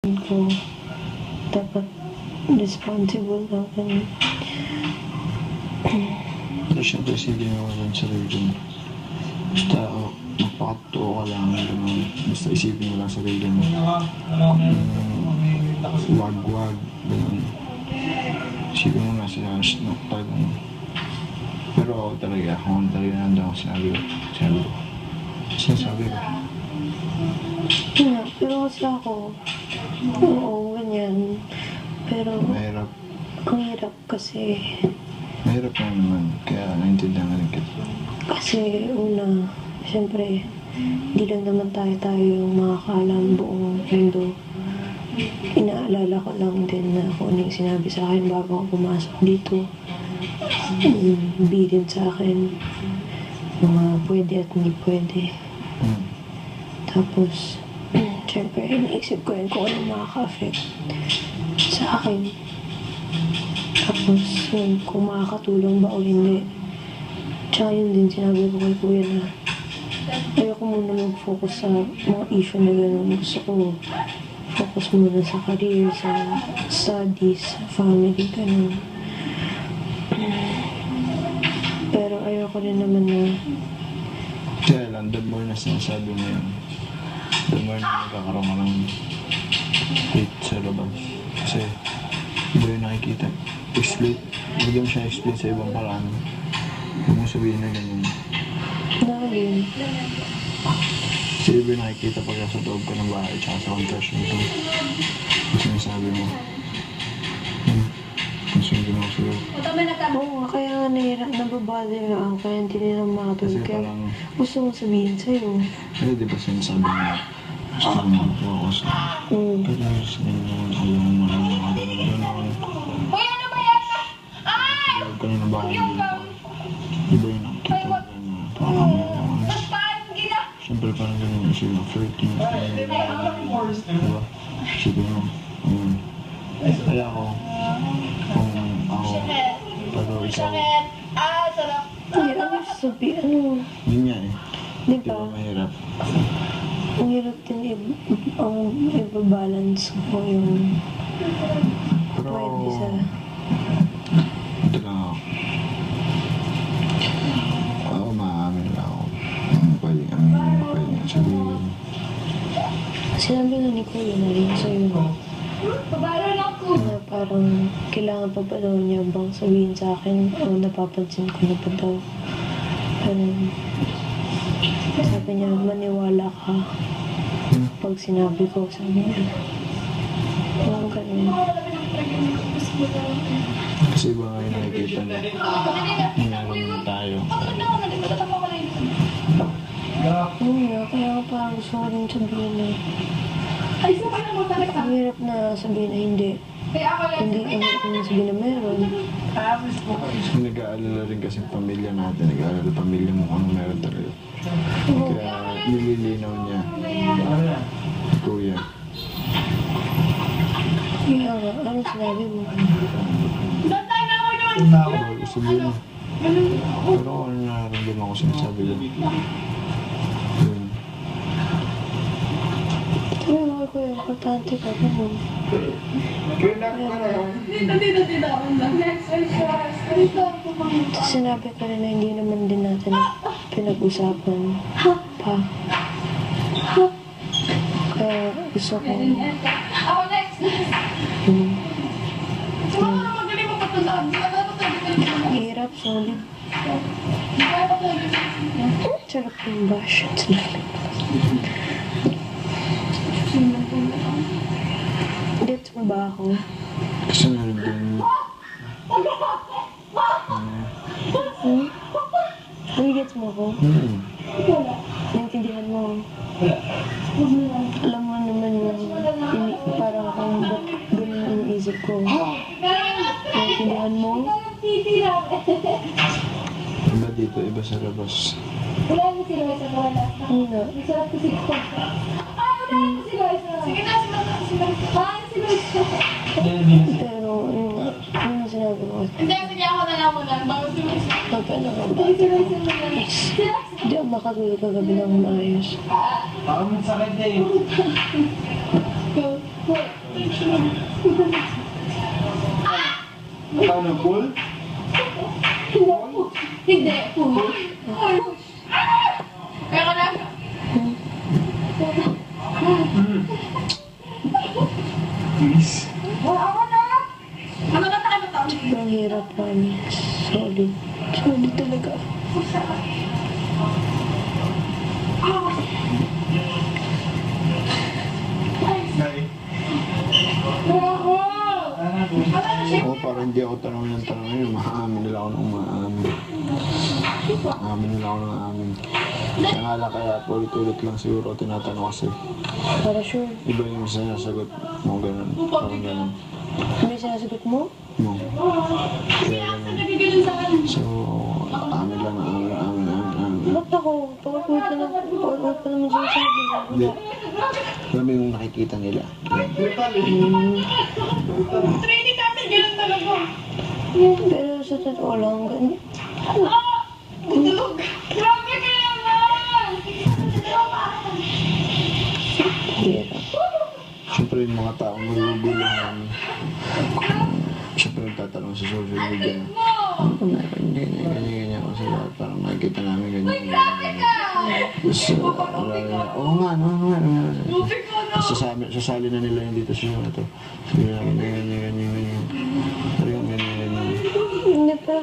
ko. Dapat responsible na ganun. Pero syempre sige mo rin sa sarili mo. Basta magpakatotoo ka lang gano'n. Basta isipin mo lang sa sarili mo. Wag, gano'n. Isipin mo na sila talagang. Pero ako talaga nandun ako sinabi ko. Sinasabi ko. Pero kasi ako, oo, ganyan. Pero, Mahirap. ang hirap kasi, Mahirap na naman. Kaya naintindihan ka rin kita. kasi una, siyempre, hindi lang naman tayo yung makakaalam buong mundo. Inaalala ko lang din na kung ano yung sinabi sa akin bago ako pumasok dito. Bilin sa akin, mga pwede at hindi pwede. Tapos, siyempre, iniisip ko yun kung ano makaka-affect sa akin. Tapos, yun, kung makakatulong ba o hindi. Tsaka yun din, sinabi ko kay Kuya na ayoko muna mag-focus sa mga issue na gano'n. Gusto ko focus muna sa career, sa studies, sa family, gano'n. Pero ayoko rin naman na Kaya lang, the more na sinasabi mo yun, the more na magkakaroon ka ng hate sa labas. Kasi, iba yung nakikita. Hindi mo siya explain sa ibang paraan. Huwag mo sabihin na ganyan. Dahil, Kasi iba yung nakikita pag sa loob ka ng bahay tsaka sa contraction ito. Kasi sinasabi mo, gusto yung ginawa sa'yo. oo, kaya nga nababother na ako, kaya hindi nila makatulog. Kasi Kaya parang, gusto kong sabihin sa'yo. kaya di ba sinasabi mo, gusto mo mag-focus na. Pero sa inyo, ayaw mo mga ganun-ganun. Uy, ano ba yan? Huwag ka na ng bahay dito. Iba yung nakikita ko na parang Paano gina? siyempre parang ganun isip mo, flirting. Diba? Sige mo. Kaya ako, kung ako, pero ikaw, Sakit. Sarap. Hindi, ano sabihin, ano, yun nga eh. di Di ba ba? mahirap? Ang hirap din ang i-balance ko yung Pero, pwede sa... ito lang ako. Ako maamin lang ako. Pwedeng aminin, pwedeng sabihin. Sinabi nga ni Kuya na rin sa'yo Pabalo lang ko. na parang kailangan pa ba daw niya bang sabihin sa akin o napapansin ko na pa daw. Parang sabi niya, maniwala ka pag sinabi ko, sabi niya. Parang ganun. Kasi iba nga yung nakikita na meron naman tayo. Oo nga, kaya nga parang gusto ko rin sabihin na Ay, sa kanya mo talaga. ang hirap na sabihin na hindi. Kaya ako lang. Hindi, ang hirap na sabihin na meron. Nag-aalala rin kasi pamilya natin. Nag-aalala pamilya mo kung ano meron talaga. Kaya nililinaw niya. Kuya. Kaya nga, anong sinabi mo? Doon tayo na ako naman. Bawal ko sabihin. Pero kung ano nararamdaman ko sinasabi lang. Yun. Sabi mo ko yung importante ka naman. Dito. Next exercise. Dito. Tapos sinabi ko rin na hindi naman din natin pinag-usapan pa. Kaya gusto ko, Ako next. Sumama na magaling mo patandaan. hirap, solid. Sarap yung bash. Gets mo ba ako? Kasi meron din. Nagigets mo ko? Naintindihan mo? Alam mo naman yung parang kung ba't ganun ang isip ko. Naintindihan mo? Iba dito, iba sa labas. Wala mo si Loisa na wala. Ano nga? Masarap kasi ko. Wala mo si Loisa. Sige na, si Loisa. Si Loisa. Pero, ano sinabi ko? Hindi, sige ako na lang muna. Bago si Loisa. Pagkano ka ba? Si Loisa muna. Hindi ako makatulog kagabi ng maayos. Parang sakit eh. Paano, pool? Hindi, push. Kaya ka na. Please. Ako na. Ano ka tayo ba? Ang hirap, promise. Solid. Solid talaga. Nay. Ako. Ako parang hindi ako tanong ng tanong yun. Maamin nila ako ng maamin. Maamin nila ako ng amin. Kaya kaya ulit-ulit lang siguro tinatanong kasi. Para sure. Iba yung sinasagot mo ganun. Parang ganun. May sinasagot mo? No. Kaya ganun. Nagigilin sa akin. So, amin lang, amin. Ba't ako? Pag-ulit pa naman sinasabi. Hindi. Alam mo yung nakikita nila. Training natin, ganun talaga. Pero sa totoo lang, Tulog. Grabe ka naman. hirap. Siyempre yung mga taong maguguluhan. Siyempre nagtatanong sa social media. Ano meron ganyan ako sila. Parang nakikita namin ganyan. Tapos, oo nga, ano nga. Sasali na nila yung dito sa mga ito. Sabi namin, ganyan. Parang ganyan. Hindi pa.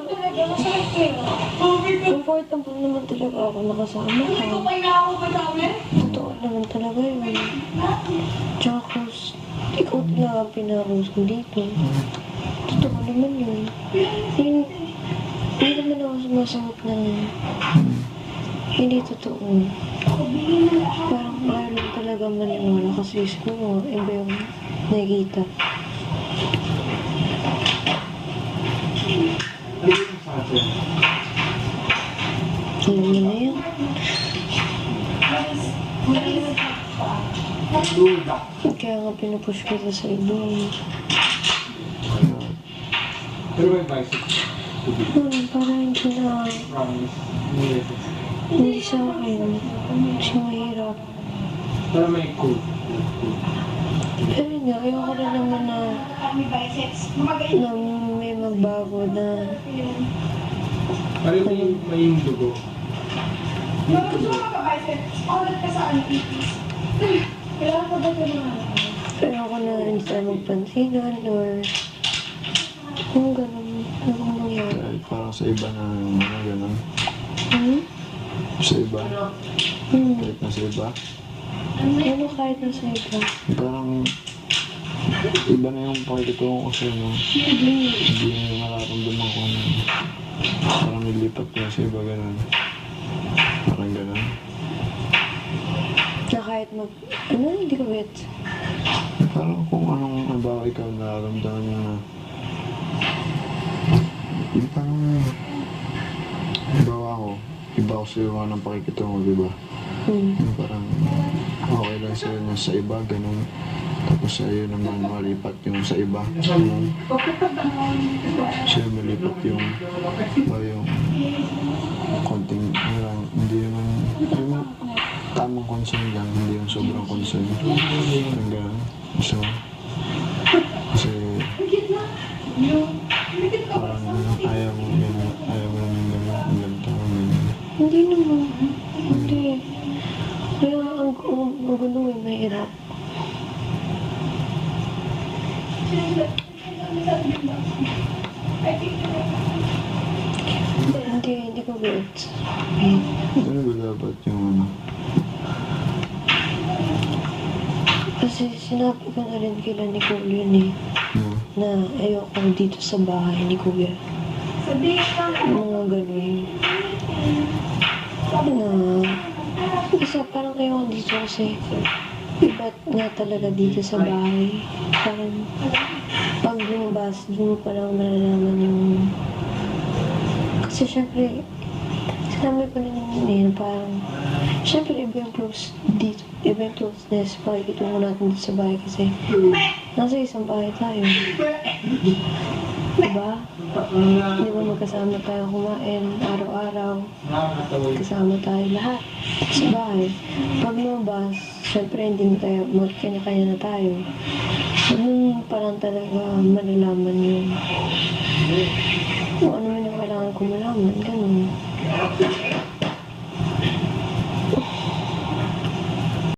Comfortable naman talaga ako nakasama ka. Kaya ako madami. Totoo naman talaga yun. Tsaka close. Ikaw talaga ang pinarose ko dito. Totoo naman yun. Hindi naman ako sumasagot na hindi totoo. Parang ayaw lang talaga maniwala kasi siguro iba yung nakikita. Alam mo na yun. Kaya nga pinupush ko sa iba. Pero may bicycle. Parang hindi na, hindi sa akin. Kasi mahirap. Pero may cool. Pero nga, ayoko rin naman na may magbago na Pero may yung dugo. ayoko na hindi tayo magpansinan or kung gano'n nangyari. Kahit parang sa iba na mga ganun. Sa iba. Kahit na sa iba. Ano kahit na sa iba? Parang iba na yung pakikitungo ko sa'yo, no? Hindi na yung nararamdaman ko na parang nilipat ko sa iba ganun. Parang ganun. Na kahit hindi ko bet. Parang kung anong halimbawa ikaw nararamdaman mo na yung parang halimbawa ako, iba ako sa'yo mga ng pakikitungo, diba? Yung parang okay lang sa'yo na sa iba, ganun. Tapos sa'yo naman malipat yung sa iba. Sa'yo malipat yung konting, hindi naman, yung tamang concern lang, hindi yung sobrang concern. Yung ganun. So, kasi parang ayaw mo naman gano'n, ang ganito, ganyan. Hindi naman. Hindi. Kaya ang gulo ay mahirap. Hindi ko bet. Ano ba dapat yung ano? Kasi sinabi ko na rin kila ni Kuya yun eh, No? na ayoko dito sa bahay ni Kuya. Mga ganun. Na, isa parang ayoko dito kasi iba nga talaga dito sa bahay. Parang pag lumabas, doon mo palang malalaman yung... Kasi syempre, sinabi ko na yun parang syempre iba yung close dito, iba yung closeness pakikitungo natin dito sa bahay kasi nasa isang bahay tayo. Diba? Di ba magkasama tayo kumain araw-araw, kasama tayo lahat sa bahay. Pag lumabas, Siyempre, hindi na tayo, magkanya-kanya na tayo. Anong parang talaga malalaman yun? Kung ano man yung kailangan ko malaman, ganun.